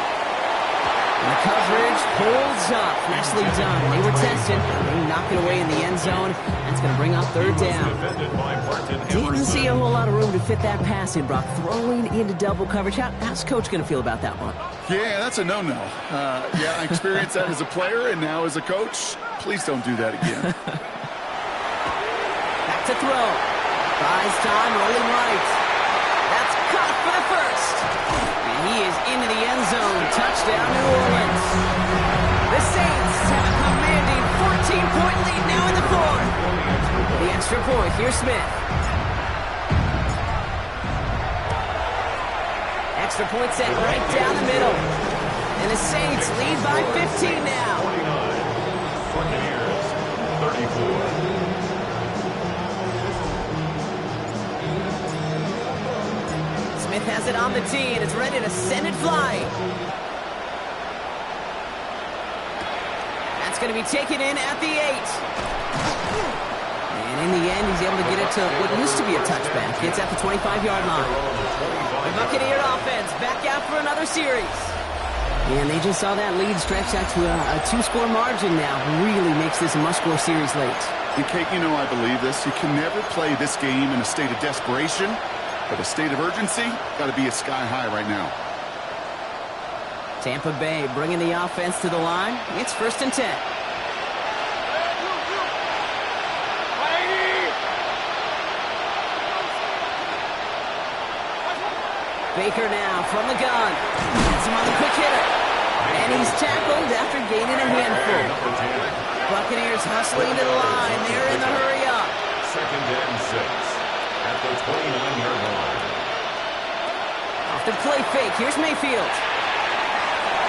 And the coverage pulls up. Nicely done. They were tested. They knock it away in the end zone. That's going to bring up third down. Didn't see a whole lot of room to fit that pass in, Brock. Throwing into double coverage. How's Coach going to feel about that one? Yeah, that's a no-no. Yeah, I experienced that as a player and now as a coach. Please don't do that again. Back to throw. Buys time, rolling right. That's caught for the first. And he is into the end zone. Touchdown, New Orleans. The Saints have a commanding 14-point lead now in the fourth. The extra point, here's Smith. Extra point set right down the middle. And the Saints lead by 15 now. 49ers, 34. Smith has it on the tee, and it's ready to send it flying. That's going to be taken in at the 8. And in the end, he's able to get it to what used to be a touchback. It's at the 25-yard line. The Buccaneer offense back out for another series. And they just saw that lead stretch out to a 2-score margin now. Really makes this a must-score series late. And Kate, you know I believe this. You can never play this game in a state of desperation. But a state of urgency, got to be a sky high right now. Tampa Bay bringing the offense to the line. It's first and 10. Baker now from the gun. Gets him on the quick hitter. And he's tackled after gaining a handful. Buccaneers hustling to the line. They're in the hurry up. Second and 6. At the 29-yard line. Off the play fake. Here's Mayfield.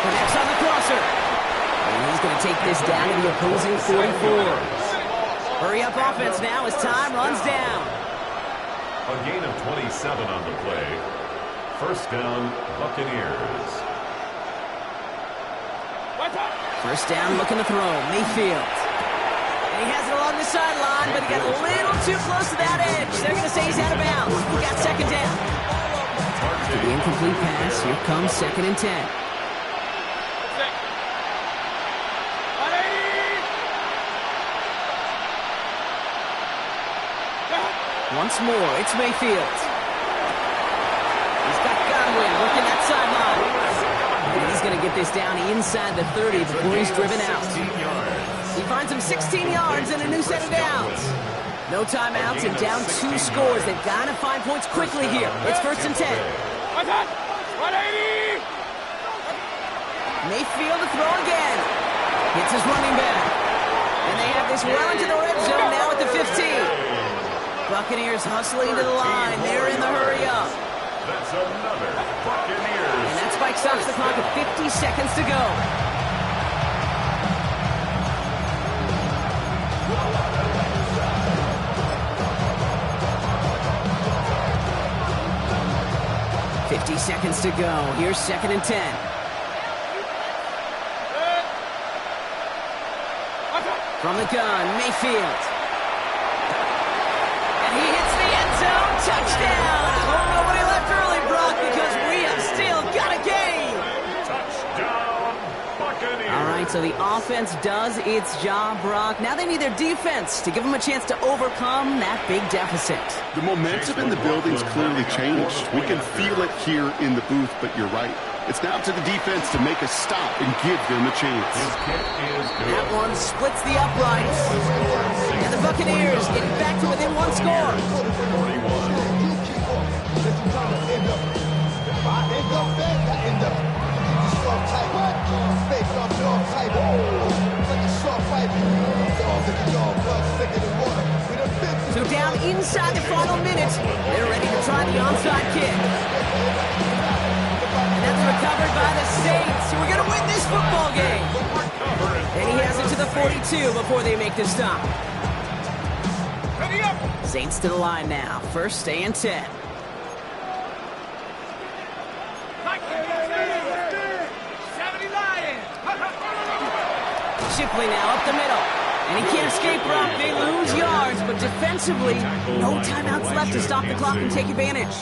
Connects on the crosser. And he's going to take this down to the opposing 44. Hurry up offense now as time runs down. A gain of 27 on the play. First down, Buccaneers. First down, looking to throw. Mayfield. He has it along the sideline, but he got a little too close to that edge. They're going to say he's out of bounds. We got second down. The Incomplete pass. Here comes 2nd and 10. Once more, it's Mayfield. He's got Godwin working that sideline. And he's going to get this down inside the 30 before he's driven out. He finds him 16 yards and a new set of downs. No timeouts and down 2 scores. They've got to find points quickly here. It's 1st and 10. Mayfield to throw again. Hits his running back. And they have this well into the red zone now at the 15. Buccaneers hustling to the line. They're in the hurry up. That's another Buccaneers. And that spike stops the clock at 50 seconds to go. Seconds to go. Here's 2nd and 10. From the gun, Mayfield. And he hits the end zone. Touchdown! I hope nobody left early, Brock, because we have still got a game. Touchdown, Buccaneers. All right, so the offense does its job, Brock. Now they need their defense to give them a chance to overcome that big deficit. The momentum in the building's clearly changed. We can feel it here in the booth, but you're right. It's now to the defense to make a stop and give them a chance. His kick is good. That one splits the uprights. And the Buccaneers getting back to within 1 score. 41. So down inside the final minute, they're ready to try the onside kick. And that's recovered by the Saints, who are going to win this football game. And he has it to the 42 before they make the stop. Saints to the line now. 1st and 10. Shipley now up the middle. And he can't escape, Brock. They lose yards, but defensively, no timeouts left to stop the clock and take advantage.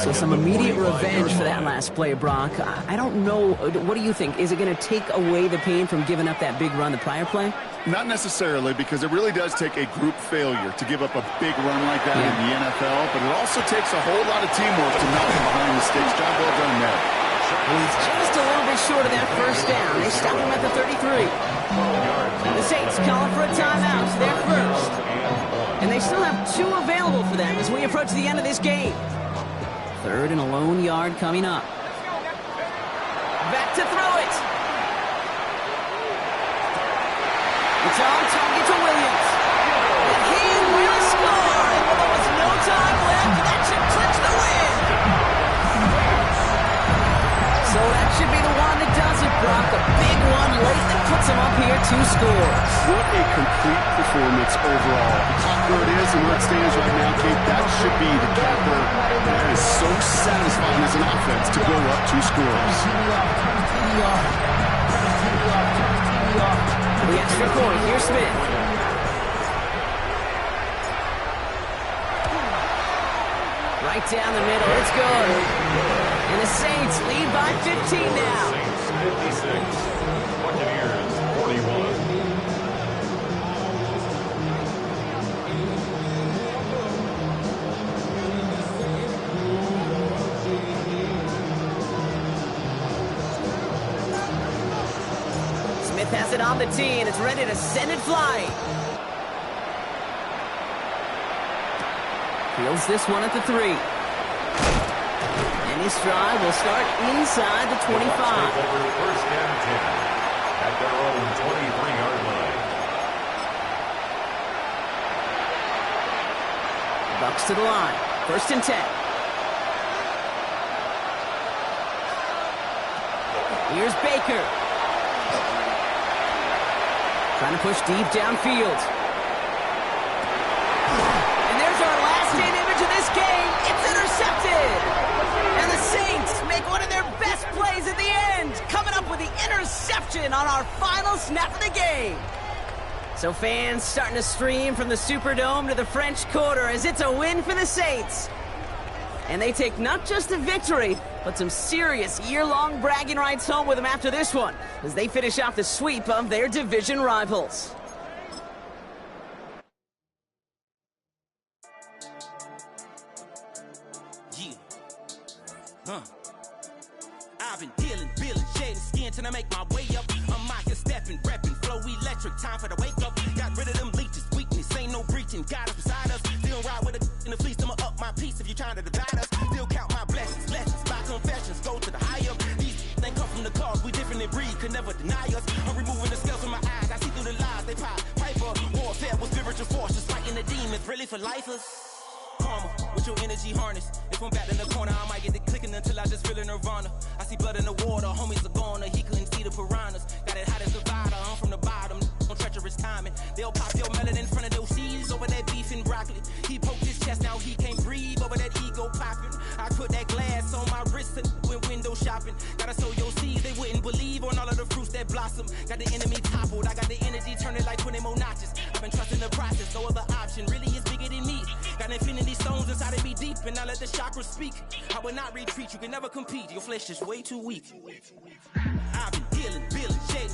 So some immediate revenge for that last play, Brock. I don't know. What do you think? Is it going to take away the pain from giving up that big run the prior play? Not necessarily, because it really does take a group failure to give up a big run like that in the NFL, but it also takes a whole lot of teamwork to knock him behind the sticks. Job well done there. Well, he's just a little bit short of that 1st down. They stop him at the 33. The Saints calling for a timeout. So they're 1st. And they still have 2 available for them as we approach the end of this game. 3rd and a lone yard coming up. Back to throw it. It's on target to Williams. And he will score. And there was no time left. That should clinch the win. So that should be the one that does it, Brock. A big one late that puts him up here 2 scores. What a complete performance overall. The clock where it is and where it stands right now, Kate, that should be the capper. That is so satisfying as an offense to go up 2 scores. The extra point. Here's Smith. Right down the middle. It's good. And the Saints lead by 15 now. Saints 56. Buccaneers 41. Smith has it on the tee, and it's ready to send it flying. Fields this one at the 3. And his drive will start inside the 25. Over 1st and 10 at their own 23-yard line. Bucks to the line. 1st and 10. Here's Baker. Trying to push deep downfield. And there's our last-in image of this game. It's intercepted. And the Saints make one of their best plays at the end, coming up with the interception on our final snap of the game. So fans starting to stream from the Superdome to the French Quarter as it's a win for the Saints. And they take not just a victory, but some serious year-long bragging rights home with them after this one, as they finish off the sweep of their division rivals. I've been dealing, shedding skin till I make my way up. I'm out here stepping, repping, flow electric, time for the wake up. Got rid of them leeches, weakness, ain't no breaching, God is beside us. Still ride with a in the fleece, I'ma up my piece if you're trying to divide us. Still count my blessings, my confessions, go to the higher. These they come from the cause, we different in breed, could never deny us. I'm removing the scales from my eyes, I see through the lies, they pop, piper. Warfare with spiritual forces, fighting the demons, really for lifers. Karma, with your energy harness. If I'm back in the corner, I might get the clicking until I just feel a nirvana. I see blood in the water, homies are gone, he couldn't see the piranhas. Got it hot as a divider, I'm from the bottom, on treacherous timing. They'll pop your melon in front of those seeds over that beef and broccoli. He poked his chest, now he can't breathe over that ego popping. I put that glass on my wrist and went window shopping. Gotta sow your seeds, they wouldn't believe on all of the fruits that blossom. Got the enemy toppled, I got the energy turning like 20 more notches. I've been trusting the process, no other option really is bigger than me. Got infinity stones inside of me deep, and I let the chakras speak. I will not retreat, you can never compete, your flesh is way too weak. I've been dealing, shading.